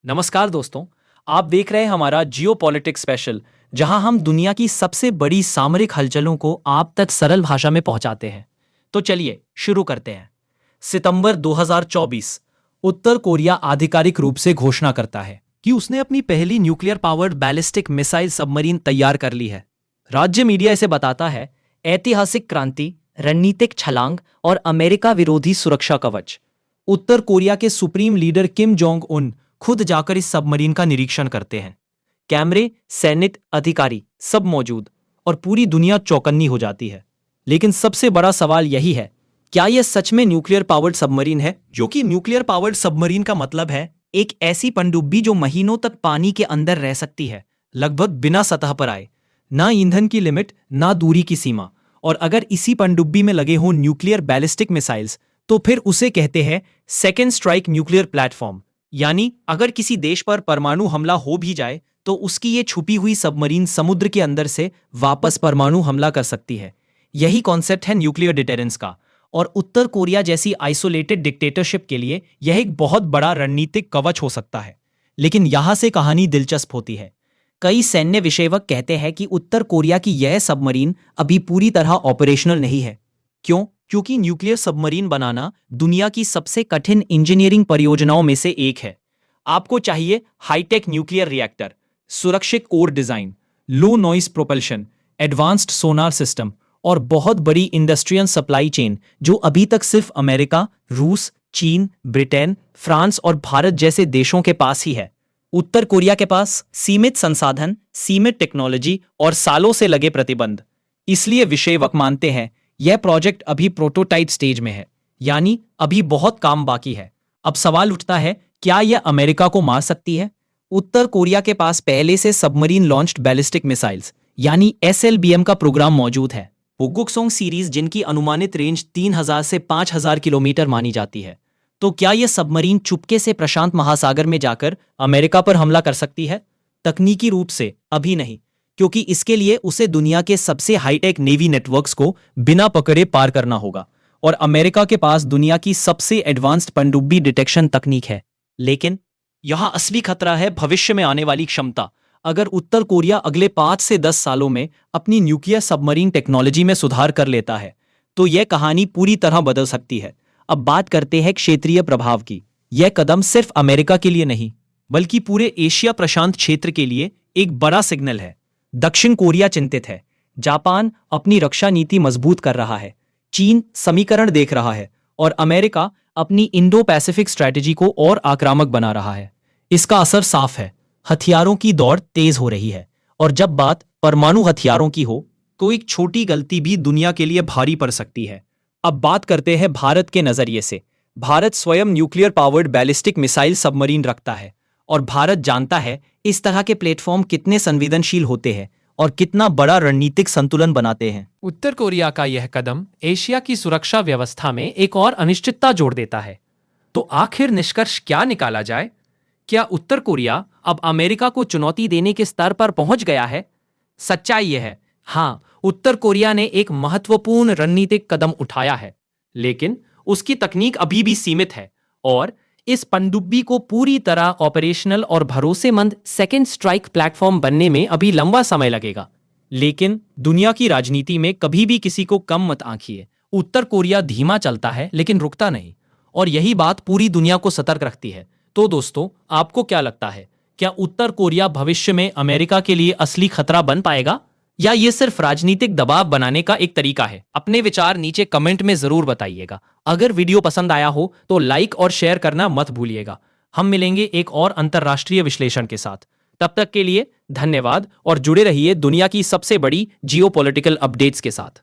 नमस्कार दोस्तों, आप देख रहे हैं हमारा जियो पॉलिटिक्स स्पेशल, जहां हम दुनिया की सबसे बड़ी सामरिक हलचलों को आप तक सरल भाषा में पहुंचाते हैं। तो चलिए शुरू करते हैं। सितंबर 2024, उत्तर कोरिया आधिकारिक रूप से घोषणा करता है कि उसने अपनी पहली nuclear powered ballistic missile submarine तैयार कर ली है। राज्य मीडिया इसे बताता है ऐतिहासिक क्रांति, रणनीतिक छलांग और अमेरिका विरोधी सुरक्षा कवच। उत्तर कोरिया के supreme leader Kim Jong Un खुद जाकर इस सबमरीन का निरीक्षण करते हैं। कैमरे, सैनिक अधिकारी सब मौजूद और पूरी दुनिया चौकन्नी हो जाती है। लेकिन सबसे बड़ा सवाल यही है, क्या यह सच में न्यूक्लियर पावर्ड सबमरीन है? जो कि न्यूक्लियर पावर्ड सबमरीन का मतलब है एक ऐसी पनडुब्बी जो महीनों तक पानी के अंदर रह सकती है, लगभग बिना सतह पर आए। ना ईंधन की लिमिट, ना दूरी की सीमा। और अगर इसी पनडुब्बी में लगे हों न्यूक्लियर बैलिस्टिक मिसाइल्स, तो फिर उसे कहते हैं सेकेंड स्ट्राइक न्यूक्लियर प्लेटफॉर्म। यानी अगर किसी देश पर परमाणु हमला हो भी जाए तो उसकी ये छुपी हुई सबमरीन समुद्र के अंदर से वापस परमाणु हमला कर सकती है। यही कॉन्सेप्ट है न्यूक्लियर डिटेरेंस का। और उत्तर कोरिया जैसी आइसोलेटेड डिक्टेटरशिप के लिए यह एक बहुत बड़ा रणनीतिक कवच हो सकता है। लेकिन यहां से कहानी दिलचस्प होती है। कई सैन्य विशेषज्ञ कहते हैं कि उत्तर कोरिया की यह सबमरीन अभी पूरी तरह ऑपरेशनल नहीं है। क्यों? क्योंकि न्यूक्लियर सबमरीन बनाना दुनिया की सबसे कठिन इंजीनियरिंग परियोजनाओं में से एक है। आपको चाहिए हाईटेक न्यूक्लियर रिएक्टर, सुरक्षित core design, low noise propulsion, advanced sonar system और बहुत बड़ी इंडस्ट्रियल सप्लाई चेन, जो अभी तक सिर्फ अमेरिका, रूस, चीन, ब्रिटेन, फ्रांस और भारत जैसे देशों के पास ही है। उत्तर कोरिया के पास सीमित संसाधन, सीमित टेक्नोलॉजी और सालों से लगे प्रतिबंध। इसलिए विशेषज्ञ मानते हैं यह प्रोजेक्ट अभी प्रोटोटाइप स्टेज में है, यानी अभी बहुत काम बाकी है। अब सवाल उठता है, क्या यह अमेरिका को मार सकती है? उत्तर कोरिया के पास पहले से सबमरीन लॉन्च्ड बैलिस्टिक मिसाइल्स यानी SLBM का प्रोग्राम मौजूद है। पुगुक्सोंग सीरीज, जिनकी अनुमानित रेंज 3000 से 5000 किलोमीटर मानी जाती है। तो क्या यह सबमरीन चुपके से प्रशांत महासागर में जाकर अमेरिका पर हमला कर सकती है? तकनीकी रूप से अभी नहीं, क्योंकि इसके लिए उसे दुनिया के सबसे हाईटेक नेवी नेटवर्क्स को बिना पकड़े पार करना होगा। और अमेरिका के पास दुनिया की सबसे एडवांस्ड पनडुब्बी डिटेक्शन तकनीक है। लेकिन यहां असली खतरा है भविष्य में आने वाली क्षमता। अगर उत्तर कोरिया अगले 5 से 10 सालों में अपनी न्यूक्लियर सबमरीन टेक्नोलॉजी में सुधार कर लेता है, तो यह कहानी पूरी तरह बदल सकती है। अब बात करते हैं क्षेत्रीय प्रभाव की। यह कदम सिर्फ अमेरिका के लिए नहीं, बल्कि पूरे एशिया प्रशांत क्षेत्र के लिए एक बड़ा सिग्नल है। दक्षिण कोरिया चिंतित है, जापान अपनी रक्षा नीति मजबूत कर रहा है, चीन समीकरण देख रहा है और अमेरिका अपनी इंडो पैसिफिक स्ट्रैटेजी को और आक्रामक बना रहा है। इसका असर साफ है, हथियारों की दौड़ तेज हो रही है। और जब बात परमाणु हथियारों की हो, तो एक छोटी गलती भी दुनिया के लिए भारी पड़ सकती है। अब बात करते हैं भारत के नजरिए से। भारत स्वयं nuclear powered ballistic missile submarine रखता है और भारत जानता है इस तरह के प्लेटफॉर्म कितने संवेदनशील होते हैं और कितना बड़ा रणनीतिक संतुलन बनाते हैं। उत्तर कोरिया का यह कदम एशिया की सुरक्षा व्यवस्था में एक और अनिश्चितता जोड़ देता है। तो आखिर निष्कर्ष क्या निकाला जाए? क्या उत्तर कोरिया अब अमेरिका को चुनौती देने के स्तर पर पहुंच गया है? सच्चाई यह है, हाँ, उत्तर कोरिया ने एक महत्वपूर्ण रणनीतिक कदम उठाया है, लेकिन उसकी तकनीक अभी भी सीमित है और इस पनडुब्बी को पूरी तरह ऑपरेशनल और भरोसेमंद सेकेंड स्ट्राइक प्लेटफॉर्म बनने में अभी लंबा समय लगेगा। लेकिन दुनिया की राजनीति में कभी भी किसी को कम मत आंकिए। उत्तर कोरिया धीमा चलता है लेकिन रुकता नहीं, और यही बात पूरी दुनिया को सतर्क रखती है। तो दोस्तों, आपको क्या लगता है, क्या उत्तर कोरिया भविष्य में अमेरिका के लिए असली खतरा बन पाएगा, या ये सिर्फ राजनीतिक दबाव बनाने का एक तरीका है? अपने विचार नीचे कमेंट में जरूर बताइएगा। अगर वीडियो पसंद आया हो तो लाइक और शेयर करना मत भूलिएगा। हम मिलेंगे एक और अंतर्राष्ट्रीय विश्लेषण के साथ। तब तक के लिए धन्यवाद और जुड़े रहिए दुनिया की सबसे बड़ी जियोपॉलिटिकल अपडेट्स के साथ।